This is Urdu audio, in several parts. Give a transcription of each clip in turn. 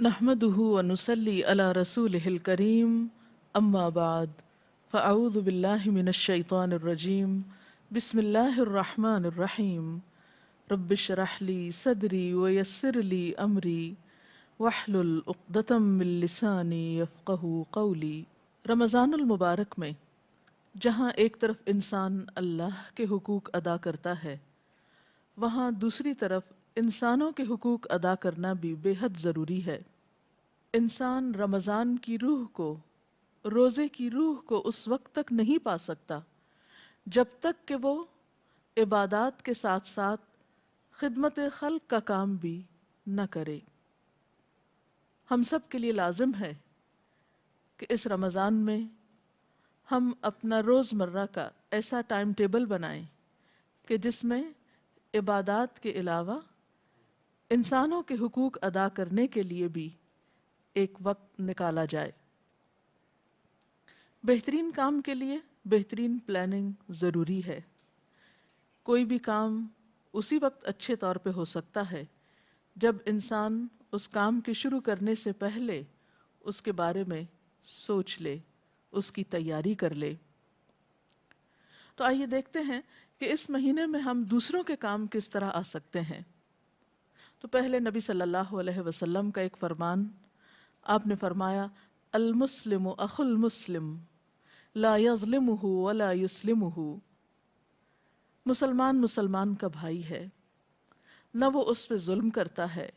نحمده ونصلي على رسوله الكريم اما بعد فاعوذ بالله من الشيطان الرجيم بسم الله الرحمن الرحيم رب اشرح لي صدري ويسر لي امري واحلل عقدة من لساني يفقهوا قولي۔ رمضان المبارک میں جہاں ایک طرف انسان اللہ کے حقوق ادا کرتا ہے، وہاں دوسری طرف انسانوں کے حقوق ادا کرنا بھی بے حد ضروری ہے۔ انسان رمضان کی روح کو، روزے کی روح کو اس وقت تک نہیں پا سکتا جب تک کہ وہ عبادات کے ساتھ ساتھ خدمت خلق کا کام بھی نہ کرے۔ ہم سب کے لیے لازم ہے کہ اس رمضان میں ہم اپنا روزمرہ کا ایسا ٹائم ٹیبل بنائیں کہ جس میں عبادات کے علاوہ انسانوں کے حقوق ادا کرنے کے لیے بھی ایک وقت نکالا جائے۔ بہترین کام کے لیے بہترین پلاننگ ضروری ہے۔ کوئی بھی کام اسی وقت اچھے طور پہ ہو سکتا ہے جب انسان اس کام کے شروع کرنے سے پہلے اس کے بارے میں سوچ لے، اس کی تیاری کر لے۔ تو آئیے دیکھتے ہیں کہ اس مہینے میں ہم دوسروں کے کام کس طرح آ سکتے ہیں۔ تو پہلے نبی صلی اللہ علیہ وسلم کا ایک فرمان، آپ نے فرمایا المسلم اخو المسلم لا یظلمہ ولا یسلمہ، مسلمان مسلمان کا بھائی ہے، نہ وہ اس پہ ظلم کرتا ہے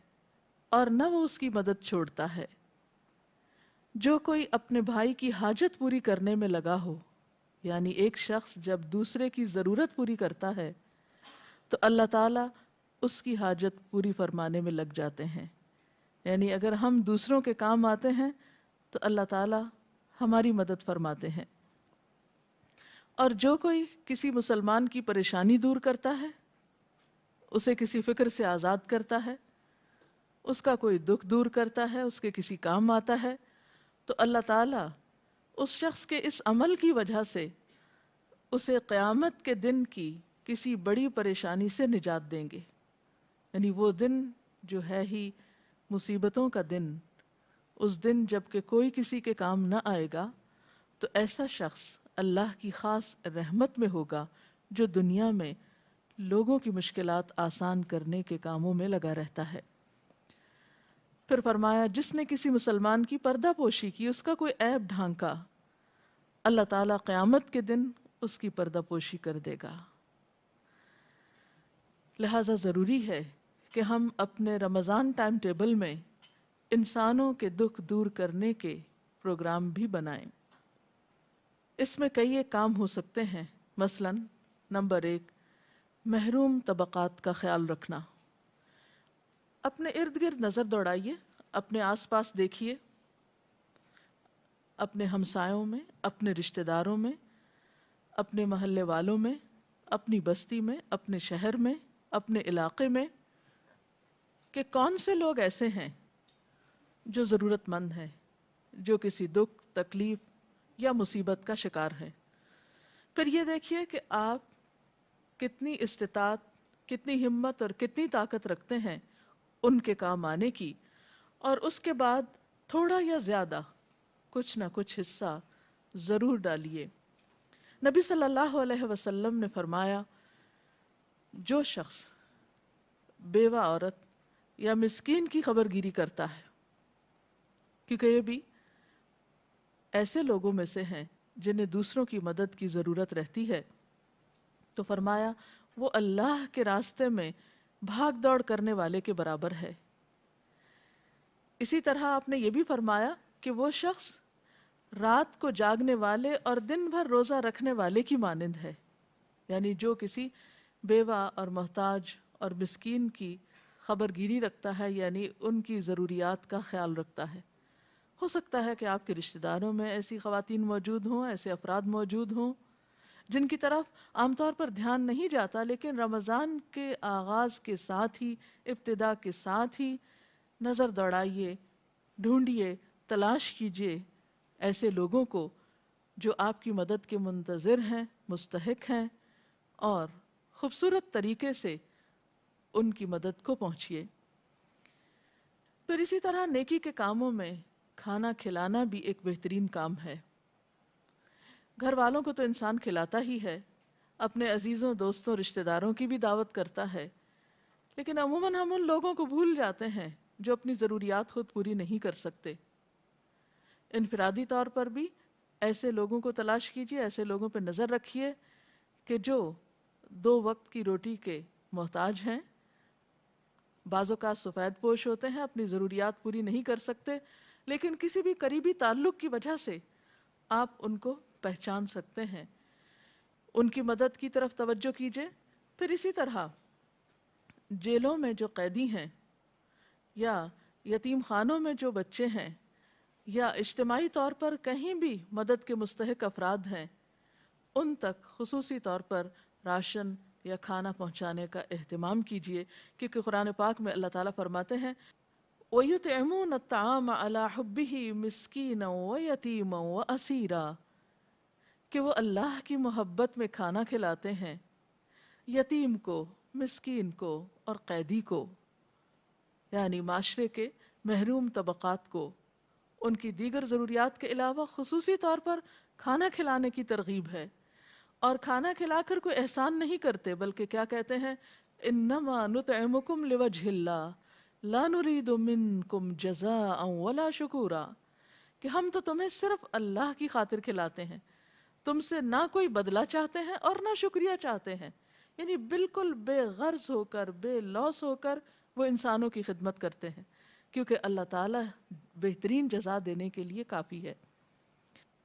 اور نہ وہ اس کی مدد چھوڑتا ہے۔ جو کوئی اپنے بھائی کی حاجت پوری کرنے میں لگا ہو، یعنی ایک شخص جب دوسرے کی ضرورت پوری کرتا ہے تو اللہ تعالیٰ اس کی حاجت پوری فرمانے میں لگ جاتے ہیں۔ یعنی اگر ہم دوسروں کے کام آتے ہیں تو اللہ تعالیٰ ہماری مدد فرماتے ہیں۔ اور جو کوئی کسی مسلمان کی پریشانی دور کرتا ہے، اسے کسی فکر سے آزاد کرتا ہے، اس کا کوئی دکھ دور کرتا ہے، اس کے کسی کام آتا ہے، تو اللہ تعالیٰ اس شخص کے اس عمل کی وجہ سے اسے قیامت کے دن کی کسی بڑی پریشانی سے نجات دیں گے۔ یعنی وہ دن جو ہے ہی مصیبتوں کا دن، اس دن جب کہ کوئی کسی کے کام نہ آئے گا، تو ایسا شخص اللہ کی خاص رحمت میں ہوگا جو دنیا میں لوگوں کی مشکلات آسان کرنے کے کاموں میں لگا رہتا ہے۔ پھر فرمایا جس نے کسی مسلمان کی پردہ پوشی کی، اس کا کوئی عیب ڈھانکا، اللہ تعالیٰ قیامت کے دن اس کی پردہ پوشی کر دے گا۔ لہٰذا ضروری ہے کہ ہم اپنے رمضان ٹائم ٹیبل میں انسانوں کے دکھ دور کرنے کے پروگرام بھی بنائیں۔ اس میں کئی ایک کام ہو سکتے ہیں، مثلا نمبر 1، محروم طبقات کا خیال رکھنا۔ اپنے ارد گرد نظر دوڑائیے، اپنے آس پاس دیکھیے، اپنے ہمسایوں میں، اپنے رشتہ داروں میں، اپنے محلے والوں میں، اپنی بستی میں، اپنے شہر میں، اپنے علاقے میں، کہ کون سے لوگ ایسے ہیں جو ضرورت مند ہیں، جو کسی دکھ، تکلیف یا مصیبت کا شکار ہے۔ پھر یہ دیکھیے کہ آپ کتنی استطاعت، کتنی ہمت اور کتنی طاقت رکھتے ہیں ان کے کام آنے کی، اور اس کے بعد تھوڑا یا زیادہ کچھ نہ کچھ حصہ ضرور ڈالیے۔ نبی صلی اللہ علیہ وسلم نے فرمایا جو شخص بیوہ عورت یا مسکین کی خبر گیری کرتا ہے، کیونکہ یہ بھی ایسے لوگوں میں سے ہیں جنہیں دوسروں کی مدد کی ضرورت رہتی ہے، تو فرمایا وہ اللہ کے راستے میں بھاگ دوڑ کرنے والے کے برابر ہے۔ اسی طرح آپ نے یہ بھی فرمایا کہ وہ شخص رات کو جاگنے والے اور دن بھر روزہ رکھنے والے کی مانند ہے۔ یعنی جو کسی بیوہ اور محتاج اور مسکین کی خبر گیری رکھتا ہے، یعنی ان کی ضروریات کا خیال رکھتا ہے۔ ہو سکتا ہے کہ آپ کے رشتہ داروں میں ایسی خواتین موجود ہوں، ایسے افراد موجود ہوں جن کی طرف عام طور پر دھیان نہیں جاتا، لیکن رمضان کے آغاز کے ساتھ ہی، ابتدا کے ساتھ ہی نظر دوڑائیے، ڈھونڈیے، تلاش کیجیے ایسے لوگوں کو جو آپ کی مدد کے منتظر ہیں، مستحق ہیں، اور خوبصورت طریقے سے ان کی مدد کو پہنچیے۔ پھر اسی طرح نیکی کے کاموں میں کھانا کھلانا بھی ایک بہترین کام ہے۔ گھر والوں کو تو انسان کھلاتا ہی ہے، اپنے عزیزوں، دوستوں، رشتہ داروں کی بھی دعوت کرتا ہے، لیکن عموماً ہم ان لوگوں کو بھول جاتے ہیں جو اپنی ضروریات خود پوری نہیں کر سکتے۔ انفرادی طور پر بھی ایسے لوگوں کو تلاش کیجیے، ایسے لوگوں پہ نظر رکھیے کہ جو 2 وقت کی روٹی کے محتاج ہیں، بعض اوقات سفید پوش ہوتے ہیں، اپنی ضروریات پوری نہیں کر سکتے، لیکن کسی بھی قریبی تعلق کی وجہ سے آپ ان کو پہچان سکتے ہیں، ان کی مدد کی طرف توجہ کیجیے۔ پھر اسی طرح جیلوں میں جو قیدی ہیں یا یتیم خانوں میں جو بچے ہیں یا اجتماعی طور پر کہیں بھی مدد کے مستحق افراد ہیں، ان تک خصوصی طور پر راشن یا کھانا پہنچانے کا اہتمام کیجیے، کیونکہ قرآن پاک میں اللہ تعالیٰ فرماتے ہیں وَيُطْعِمُونَ الطَّعَامَ عَلَى حُبِّهِ مِسْكِينًا وَيَتِيمًا وَأَسِيرًا، کہ وہ اللہ کی محبت میں کھانا کھلاتے ہیں یتیم کو، مسکین کو اور قیدی کو، یعنی معاشرے کے محروم طبقات کو، ان کی دیگر ضروریات کے علاوہ خصوصی طور پر کھانا کھلانے کی ترغیب ہے۔ اور کھانا کھلا کر کوئی احسان نہیں کرتے، بلکہ کیا کہتے ہیں انما نطعمکم لوجہ اللہ لا نرید منکم جزاء ولا شکورا، کہ ہم تو تمہیں صرف اللہ کی خاطر کھلاتے ہیں، تم سے نہ کوئی بدلہ چاہتے ہیں اور نہ شکریہ چاہتے ہیں، یعنی بالکل بے غرض ہو کر، بے لوث ہو کر وہ انسانوں کی خدمت کرتے ہیں، کیونکہ اللہ تعالیٰ بہترین جزا دینے کے لیے کافی ہے۔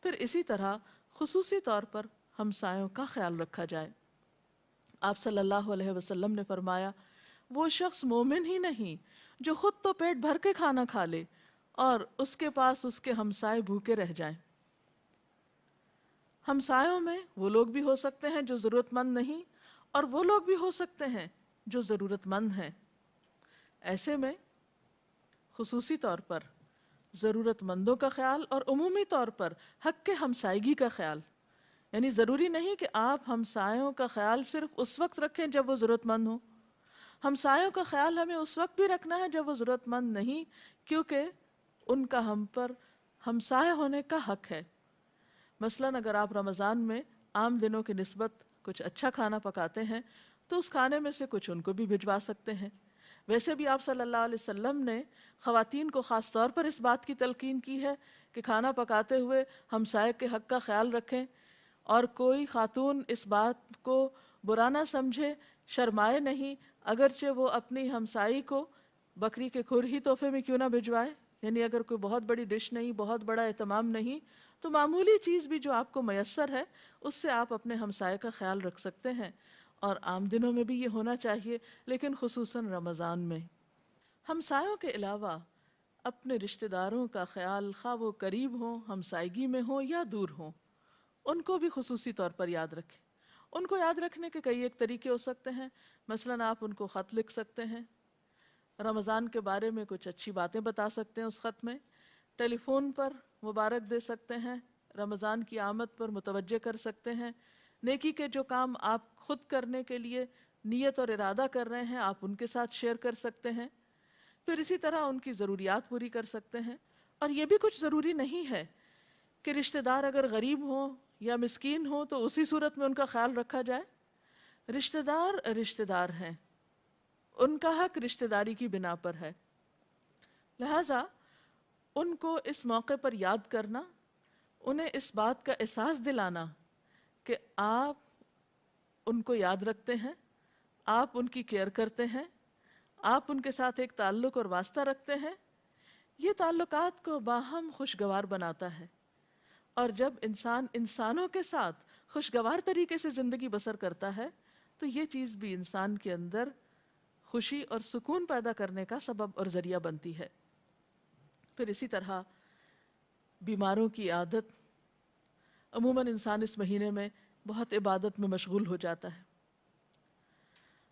پھر اسی طرح خصوصی طور پر ہمسایوں کا خیال رکھا جائے۔ آپ صلی اللہ علیہ وسلم نے فرمایا وہ شخص مومن ہی نہیں جو خود تو پیٹ بھر کے کھانا کھا لے اور اس کے پاس اس کے ہمسائے بھوکے رہ جائیں۔ ہمسایوں میں وہ لوگ بھی ہو سکتے ہیں جو ضرورت مند نہیں، اور وہ لوگ بھی ہو سکتے ہیں جو ضرورت مند ہیں۔ ایسے میں خصوصی طور پر ضرورت مندوں کا خیال اور عمومی طور پر حق کے ہمسائیگی کا خیال، یعنی ضروری نہیں کہ آپ ہمسایوں کا خیال صرف اس وقت رکھیں جب وہ ضرورت مند ہوں، ہمسایوں کا خیال ہمیں اس وقت بھی رکھنا ہے جب وہ ضرورت مند نہیں، کیونکہ ان کا ہم پر ہمسائے ہونے کا حق ہے۔ مثلاً اگر آپ رمضان میں عام دنوں کی نسبت کچھ اچھا کھانا پکاتے ہیں تو اس کھانے میں سے کچھ ان کو بھی بھجوا سکتے ہیں۔ ویسے بھی آپ صلی اللہ علیہ وسلم نے خواتین کو خاص طور پر اس بات کی تلقین کی ہے کہ کھانا پکاتے ہوئے ہمسائے کے حق کا خیال رکھیں، اور کوئی خاتون اس بات کو برا نہ سمجھے، شرمائے نہیں، اگرچہ وہ اپنی ہمسائی کو بکری کے کھر ہی تحفے میں کیوں نہ بھجوائے، یعنی اگر کوئی بہت بڑی ڈش نہیں، بہت بڑا اہتمام نہیں، تو معمولی چیز بھی جو آپ کو میسر ہے اس سے آپ اپنے ہمسائے کا خیال رکھ سکتے ہیں، اور عام دنوں میں بھی یہ ہونا چاہیے، لیکن خصوصاً رمضان میں۔ ہمسایوں کے علاوہ اپنے رشتہ داروں کا خیال، خواہ وہ قریب ہوں، ہمسائیگی میں ہوں یا دور ہوں، ان کو بھی خصوصی طور پر یاد رکھیں۔ ان کو یاد رکھنے کے کئی ایک طریقے ہو سکتے ہیں، مثلاً آپ ان کو خط لکھ سکتے ہیں، رمضان کے بارے میں کچھ اچھی باتیں بتا سکتے ہیں اس خط میں، ٹیلی فون پر مبارک دے سکتے ہیں، رمضان کی آمد پر متوجہ کر سکتے ہیں، نیکی کے جو کام آپ خود کرنے کے لیے نیت اور ارادہ کر رہے ہیں آپ ان کے ساتھ شیئر کر سکتے ہیں، پھر اسی طرح ان کی ضروریات پوری کر سکتے ہیں۔ اور یہ بھی کچھ ضروری نہیں ہے کہ رشتہ دار اگر غریب ہوں یا مسکین ہوں تو اسی صورت میں ان کا خیال رکھا جائے۔ رشتہ دار ہیں، ان کا حق رشتہ داری کی بنا پر ہے، لہٰذا ان کو اس موقع پر یاد کرنا، انہیں اس بات کا احساس دلانا کہ آپ ان کو یاد رکھتے ہیں، آپ ان کی کیئر کرتے ہیں، آپ ان کے ساتھ ایک تعلق اور واسطہ رکھتے ہیں، یہ تعلقات کو باہم خوشگوار بناتا ہے۔ اور جب انسان انسانوں کے ساتھ خوشگوار طریقے سے زندگی بسر کرتا ہے تو یہ چیز بھی انسان کے اندر خوشی اور سکون پیدا کرنے کا سبب اور ذریعہ بنتی ہے۔ پھر اسی طرح بیماروں کی عادت، عموماً انسان اس مہینے میں بہت عبادت میں مشغول ہو جاتا ہے،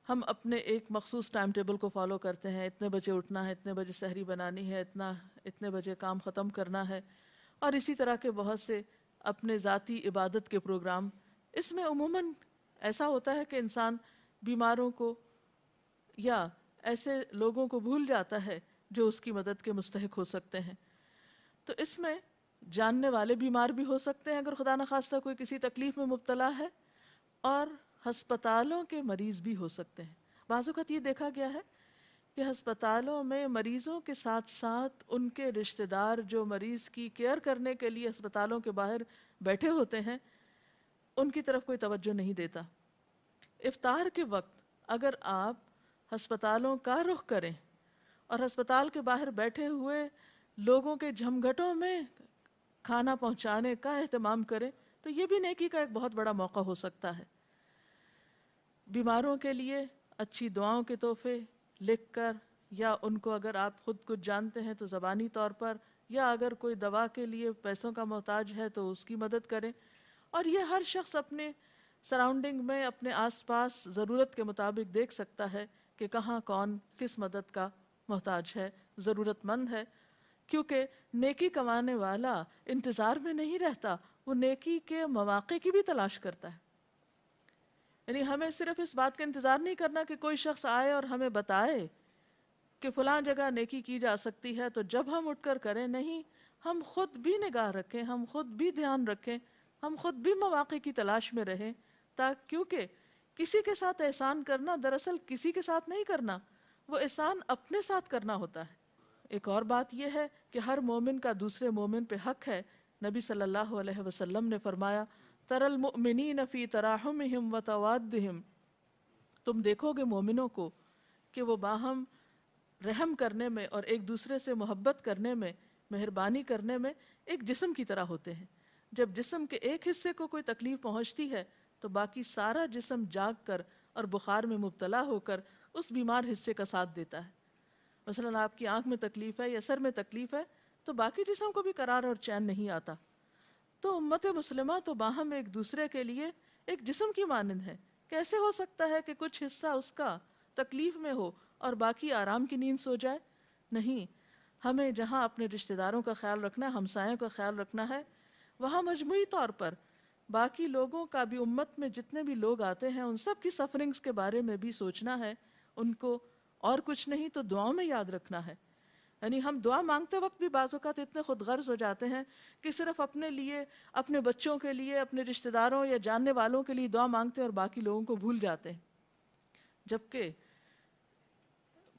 ہم اپنے ایک مخصوص ٹائم ٹیبل کو فالو کرتے ہیں، اتنے بجے اٹھنا ہے، اتنے بجے سحری بنانی ہے، اتنے بجے کام ختم کرنا ہے، اور اسی طرح کے بہت سے اپنے ذاتی عبادت کے پروگرام۔ اس میں عموماً ایسا ہوتا ہے کہ انسان بیماروں کو یا ایسے لوگوں کو بھول جاتا ہے جو اس کی مدد کے مستحق ہو سکتے ہیں۔ تو اس میں جاننے والے بیمار بھی ہو سکتے ہیں اگر خدا نخواستہ کوئی کسی تکلیف میں مبتلا ہے، اور ہسپتالوں کے مریض بھی ہو سکتے ہیں۔ بعض اوقات یہ دیکھا گیا ہے کہ ہسپتالوں میں مریضوں کے ساتھ ساتھ ان کے رشتہ دار جو مریض کی کیئر کرنے کے لیے ہسپتالوں کے باہر بیٹھے ہوتے ہیں، ان کی طرف کوئی توجہ نہیں دیتا۔ افطار کے وقت اگر آپ ہسپتالوں کا رخ کریں اور ہسپتال کے باہر بیٹھے ہوئے لوگوں کے جھمگھٹوں میں کھانا پہنچانے کا اہتمام کریں تو یہ بھی نیکی کا ایک بہت بڑا موقع ہو سکتا ہے۔ بیماروں کے لیے اچھی دعاؤں کے تحفے لکھ کر، یا ان کو اگر آپ خود کچھ جانتے ہیں تو زبانی طور پر، یا اگر کوئی دوا کے لیے پیسوں کا محتاج ہے تو اس کی مدد کریں۔ اور یہ ہر شخص اپنے سراؤنڈنگ میں، اپنے آس پاس ضرورت کے مطابق دیکھ سکتا ہے کہ کہاں کون کس مدد کا محتاج ہے، ضرورت مند ہے، کیونکہ نیکی کمانے والا انتظار میں نہیں رہتا، وہ نیکی کے مواقع کی بھی تلاش کرتا ہے۔ یعنی ہمیں صرف اس بات کا انتظار نہیں کرنا کہ کوئی شخص آئے اور ہمیں بتائے کہ فلاں جگہ نیکی کی جا سکتی ہے تو جب ہم اٹھ کر کریں، نہیں، ہم خود بھی نگاہ رکھیں، ہم خود بھی دھیان رکھیں، ہم خود بھی مواقع کی تلاش میں رہیں، کیونکہ کسی کے ساتھ احسان کرنا دراصل کسی کے ساتھ نہیں کرنا، وہ احسان اپنے ساتھ کرنا ہوتا ہے۔ ایک اور بات یہ ہے کہ ہر مومن کا دوسرے مومن پہ حق ہے۔ نبی صلی اللہ علیہ وسلم نے فرمایا، تَرَى الْمُؤْمِنِينَ فِي تَرَاحُمِهِمْ وَتَوَادِّهِمْ، تم دیکھو گے مومنوں کو کہ وہ باہم رحم کرنے میں اور ایک دوسرے سے محبت کرنے میں، مہربانی کرنے میں ایک جسم کی طرح ہوتے ہیں۔ جب جسم کے ایک حصے کو کوئی تکلیف پہنچتی ہے تو باقی سارا جسم جاگ کر اور بخار میں مبتلا ہو کر اس بیمار حصے کا ساتھ دیتا ہے۔ مثلاً آپ کی آنکھ میں تکلیف ہے یا سر میں تکلیف ہے تو باقی جسم کو بھی قرار اور چین نہیں آتا۔ تو امت مسلمہ تو باہم ایک دوسرے کے لیے ایک جسم کی مانند ہے۔ کیسے ہو سکتا ہے کہ کچھ حصہ اس کا تکلیف میں ہو اور باقی آرام کی نیند سو جائے؟ نہیں، ہمیں جہاں اپنے رشتہ داروں کا خیال رکھنا ہے، ہمسایوں کا خیال رکھنا ہے، وہاں مجموعی طور پر باقی لوگوں کا بھی، امت میں جتنے بھی لوگ آتے ہیں ان سب کی سفرنگز کے بارے میں بھی سوچنا ہے، ان کو اور کچھ نہیں تو دعاؤں میں یاد رکھنا ہے۔ یعنی ہم دعا مانگتے وقت بھی بعض اوقات اتنے خود غرض ہو جاتے ہیں کہ صرف اپنے لیے، اپنے بچوں کے لیے، اپنے رشتہ داروں یا جاننے والوں کے لیے دعا مانگتے ہیں اور باقی لوگوں کو بھول جاتے ہیں، جبکہ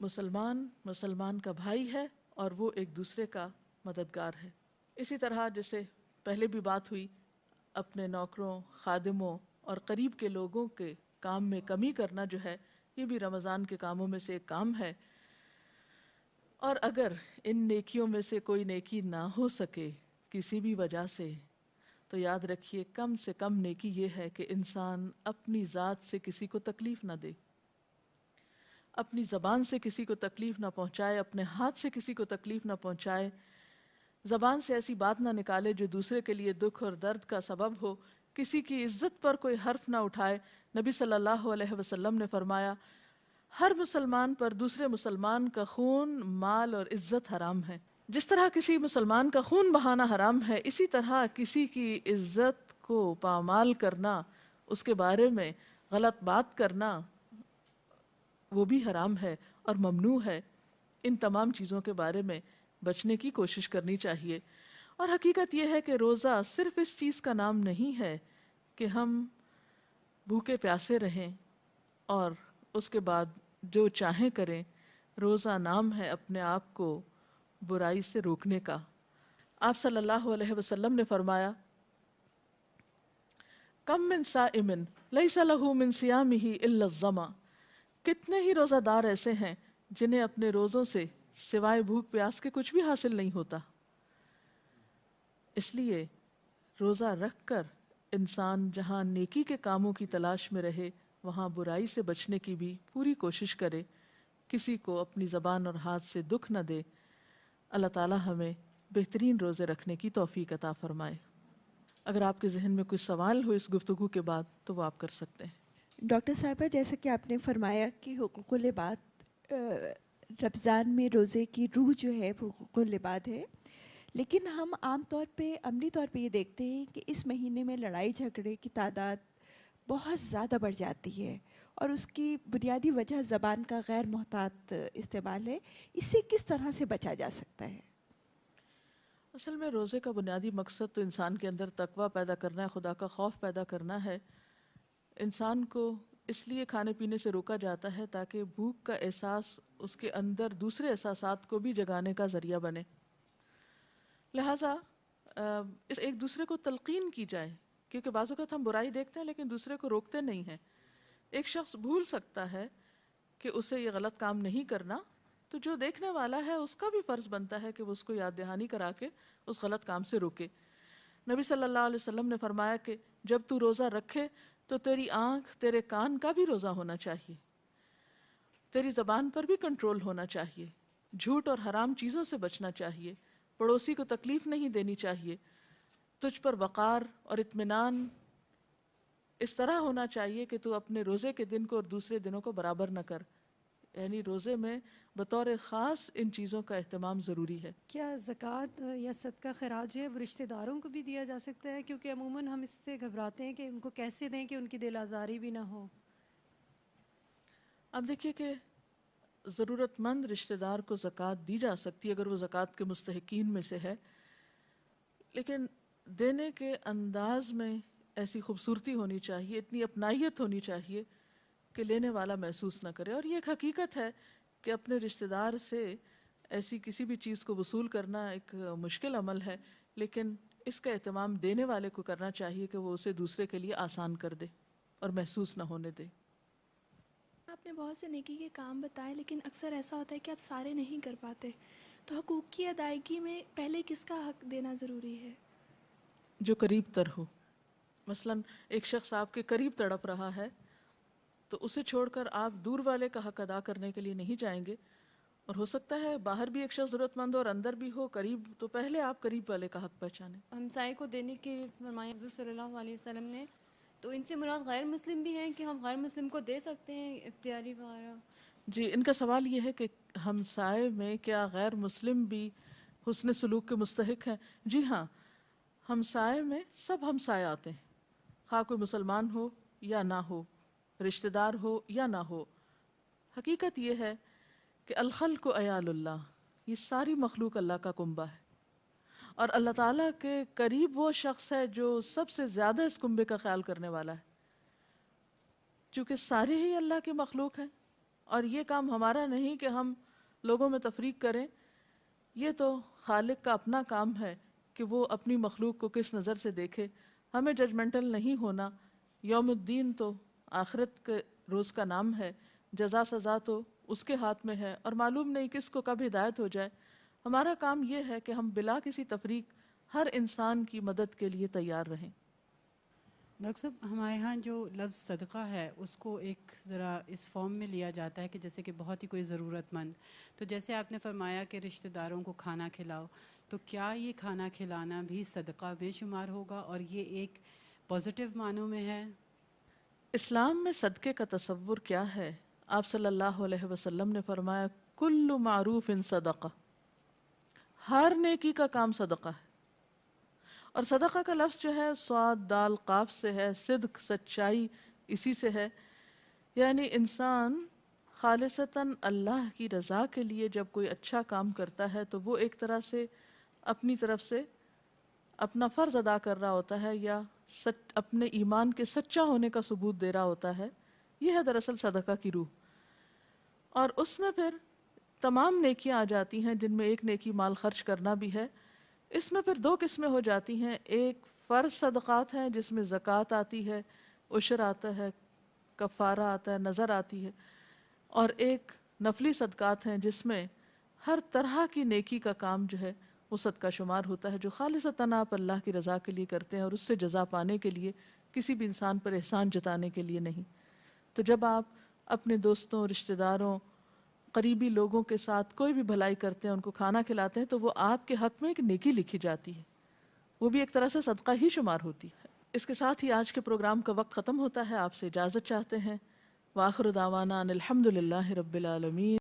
مسلمان کا بھائی ہے اور وہ ایک دوسرے کا مددگار ہے۔ اسی طرح جیسے پہلے بھی بات ہوئی، اپنے نوکروں، خادموں اور قریب کے لوگوں کے کام میں کمی کرنا جو ہے، یہ بھی رمضان کے کاموں میں سے ایک کام ہے۔ اور اگر ان نیکیوں میں سے کوئی نیکی نہ ہو سکے کسی بھی وجہ سے، تو یاد رکھیے کم سے کم نیکی یہ ہے کہ انسان اپنی ذات سے کسی کو تکلیف نہ دے، اپنی زبان سے کسی کو تکلیف نہ پہنچائے، اپنے ہاتھ سے کسی کو تکلیف نہ پہنچائے، زبان سے ایسی بات نہ نکالے جو دوسرے کے لیے دکھ اور درد کا سبب ہو، کسی کی عزت پر کوئی حرف نہ اٹھائے۔ نبی صلی اللہ علیہ وسلم نے فرمایا، ہر مسلمان پر دوسرے مسلمان کا خون، مال اور عزت حرام ہے۔ جس طرح کسی مسلمان کا خون بہانا حرام ہے، اسی طرح کسی کی عزت کو پامال کرنا، اس کے بارے میں غلط بات کرنا، وہ بھی حرام ہے اور ممنوع ہے۔ ان تمام چیزوں کے بارے میں بچنے کی کوشش کرنی چاہیے۔ اور حقیقت یہ ہے کہ روزہ صرف اس چیز کا نام نہیں ہے کہ ہم بھوکے پیاسے رہیں اور اس کے بعد جو چاہیں کریں۔ روزہ نام ہے اپنے آپ کو برائی سے روکنے کا۔ آپ صلی اللہ علیہ وسلم نے فرمایا، کم من صائم لیس لہ من صیامہ الا الظما، کتنے ہی روزہ دار ایسے ہیں جنہیں اپنے روزوں سے سوائے بھوک پیاس کے کچھ بھی حاصل نہیں ہوتا۔ اس لیے روزہ رکھ کر انسان جہاں نیکی کے کاموں کی تلاش میں رہے، وہاں برائی سے بچنے کی بھی پوری کوشش کرے، کسی کو اپنی زبان اور ہاتھ سے دکھ نہ دے۔ اللہ تعالی ہمیں بہترین روزے رکھنے کی توفیق عطا فرمائے۔ اگر آپ کے ذہن میں کوئی سوال ہو اس گفتگو کے بعد تو وہ آپ کر سکتے ہیں۔ ڈاکٹر صاحبہ، جیسا کہ آپ نے فرمایا کہ حقوق العباد، رمضان میں روزے کی روح جو ہے وہ حقوق العباد ہے، لیکن ہم عام طور پہ، عملی طور پہ یہ دیکھتے ہیں کہ اس مہینے میں لڑائی جھگڑے کی تعداد بہت زیادہ بڑھ جاتی ہے، اور اس کی بنیادی وجہ زبان کا غیر محتاط استعمال ہے. اس سے کس طرح سے بچا جا سکتا ہے؟ اصل میں روزے کا بنیادی مقصد تو انسان کے اندر تقویٰ پیدا کرنا ہے، خدا کا خوف پیدا کرنا ہے. انسان کو اس لیے کھانے پینے سے روکا جاتا ہے تاکہ بھوک کا احساس اس کے اندر دوسرے احساسات کو بھی جگانے کا ذریعہ بنے. لہٰذا اس ایک دوسرے کو تلقین کی جائے، کیونکہ بعض اوقات ہم برائی دیکھتے ہیں لیکن دوسرے کو روکتے نہیں ہیں. ایک شخص بھول سکتا ہے کہ اسے یہ غلط کام نہیں کرنا، تو جو دیکھنے والا ہے اس کا بھی فرض بنتا ہے کہ وہ اس کو یاد دہانی کرا کے اس غلط کام سے روکے. نبی صلی اللہ علیہ وسلم نے فرمایا کہ جب تو روزہ رکھے تو تیری آنکھ، تیرے کان کا بھی روزہ ہونا چاہیے، تیری زبان پر بھی کنٹرول ہونا چاہیے، جھوٹ اور حرام چیزوں سے بچنا چاہیے، پڑوسی کو تکلیف نہیں دینی چاہیے، تجھ پر وقار اور اطمینان اس طرح ہونا چاہیے کہ تو اپنے روزے کے دن کو اور دوسرے دنوں کو برابر نہ کر. یعنی روزے میں بطور خاص ان چیزوں کا اہتمام ضروری ہے. کیا زکوٰۃ یا صدقہ خراج ہے وہ رشتہ داروں کو بھی دیا جا سکتا ہے؟ کیونکہ عموماً ہم اس سے گھبراتے ہیں کہ ان کو کیسے دیں کہ ان کی دل آزاری بھی نہ ہو. اب دیکھیے کہ ضرورت مند رشتہ دار کو زکوٰۃ دی جا سکتی ہے اگر وہ زکوٰۃ کے مستحقین میں سے ہے، لیکن دینے کے انداز میں ایسی خوبصورتی ہونی چاہیے، اتنی اپنائیت ہونی چاہیے کہ لینے والا محسوس نہ کرے. اور یہ ایک حقیقت ہے کہ اپنے رشتہ دار سے ایسی کسی بھی چیز کو وصول کرنا ایک مشکل عمل ہے، لیکن اس کا اہتمام دینے والے کو کرنا چاہیے کہ وہ اسے دوسرے کے لیے آسان کر دے اور محسوس نہ ہونے دے. آپ نے بہت سے نیکی کے کام بتائے، لیکن اکثر ایسا ہوتا ہے کہ آپ سارے نہیں کر پاتے، تو حقوق کی ادائیگی میں پہلے کس کا حق دینا ضروری ہے؟ جو قریب تر ہو. مثلا ایک شخص آپ کے قریب تڑپ رہا ہے تو اسے چھوڑ کر آپ دور والے کا حق ادا کرنے کے لیے نہیں جائیں گے. اور ہو سکتا ہے باہر بھی ایک شخص ضرورت مند ہو اور اندر بھی ہو قریب، تو پہلے آپ قریب والے کا حق پہچانیں. ہمسائے کو دینے کے فرمایا حضور صلی اللہ علیہ وسلم نے، تو ان سے مراد غیر مسلم بھی ہیں کہ ہم غیر مسلم کو دے سکتے ہیں اختیاری وغیرہ؟ جی، ان کا سوال یہ ہے کہ ہمسائے میں کیا غیر مسلم بھی حسن سلوک کے مستحق ہیں؟ جی ہاں، ہمسائے میں سب ہمسائے آتے ہیں، خواہ کوئی مسلمان ہو یا نہ ہو، رشتہ دار ہو یا نہ ہو. حقیقت یہ ہے کہ الخلق عیال اللہ، یہ ساری مخلوق اللہ کا کنبہ ہے، اور اللہ تعالیٰ کے قریب وہ شخص ہے جو سب سے زیادہ اس کنبے کا خیال کرنے والا ہے. چونکہ سارے ہی اللہ کی مخلوق ہیں اور یہ کام ہمارا نہیں کہ ہم لوگوں میں تفریق کریں، یہ تو خالق کا اپنا کام ہے کہ وہ اپنی مخلوق کو کس نظر سے دیکھے. ہمیں ججمنٹل نہیں ہونا. یوم الدین تو آخرت کے روز کا نام ہے، جزا سزا تو اس کے ہاتھ میں ہے اور معلوم نہیں کس کو کب ہدایت ہو جائے. ہمارا کام یہ ہے کہ ہم بلا کسی تفریق ہر انسان کی مدد کے لیے تیار رہیں. ڈاکٹر صاحب، ہمارے ہاں جو لفظ صدقہ ہے اس کو ایک ذرا اس فارم میں لیا جاتا ہے کہ جیسے کہ بہت ہی کوئی ضرورت مند، تو جیسے آپ نے فرمایا کہ رشتہ داروں کو کھانا کھلاؤ، تو کیا یہ کھانا کھلانا بھی صدقہ میں شمار ہوگا اور یہ ایک پازیٹیو معنوں میں ہے؟ اسلام میں صدقے کا تصور کیا ہے؟ آپ صلی اللہ علیہ وسلم نے فرمایا کل معروف صدقہ، ہر نیکی کا کام صدقہ ہے. اور صدقہ کا لفظ جو ہے صاد دال قاف سے ہے، صدق سچائی اسی سے ہے. یعنی انسان خالصتاً اللہ کی رضا کے لیے جب کوئی اچھا کام کرتا ہے تو وہ ایک طرح سے اپنی طرف سے اپنا فرض ادا کر رہا ہوتا ہے یا اپنے ایمان کے سچا ہونے کا ثبوت دے رہا ہوتا ہے. یہ ہے دراصل صدقہ کی روح. اور اس میں پھر تمام نیکیاں آ جاتی ہیں جن میں ایک نیکی مال خرچ کرنا بھی ہے. اس میں پھر دو قسمیں ہو جاتی ہیں، ایک فرض صدقات ہیں جس میں زکوٰۃ آتی ہے، عشر آتا ہے، کفارہ آتا ہے، نظر آتی ہے، اور ایک نفلی صدقات ہیں جس میں ہر طرح کی نیکی کا کام جو ہے وہ صدقہ شمار ہوتا ہے، جو خالصتاً آپ اللہ کی رضا کے لیے کرتے ہیں اور اس سے جزا پانے کے لیے، کسی بھی انسان پر احسان جتانے کے لیے نہیں. تو جب آپ اپنے دوستوں، رشتہ داروں، قریبی لوگوں کے ساتھ کوئی بھی بھلائی کرتے ہیں، ان کو کھانا کھلاتے ہیں، تو وہ آپ کے حق میں ایک نیکی لکھی جاتی ہے، وہ بھی ایک طرح سے صدقہ ہی شمار ہوتی ہے. اس کے ساتھ ہی آج کے پروگرام کا وقت ختم ہوتا ہے. آپ سے اجازت چاہتے ہیں. وآخر دعوانا ان الحمد للہ رب العالمین.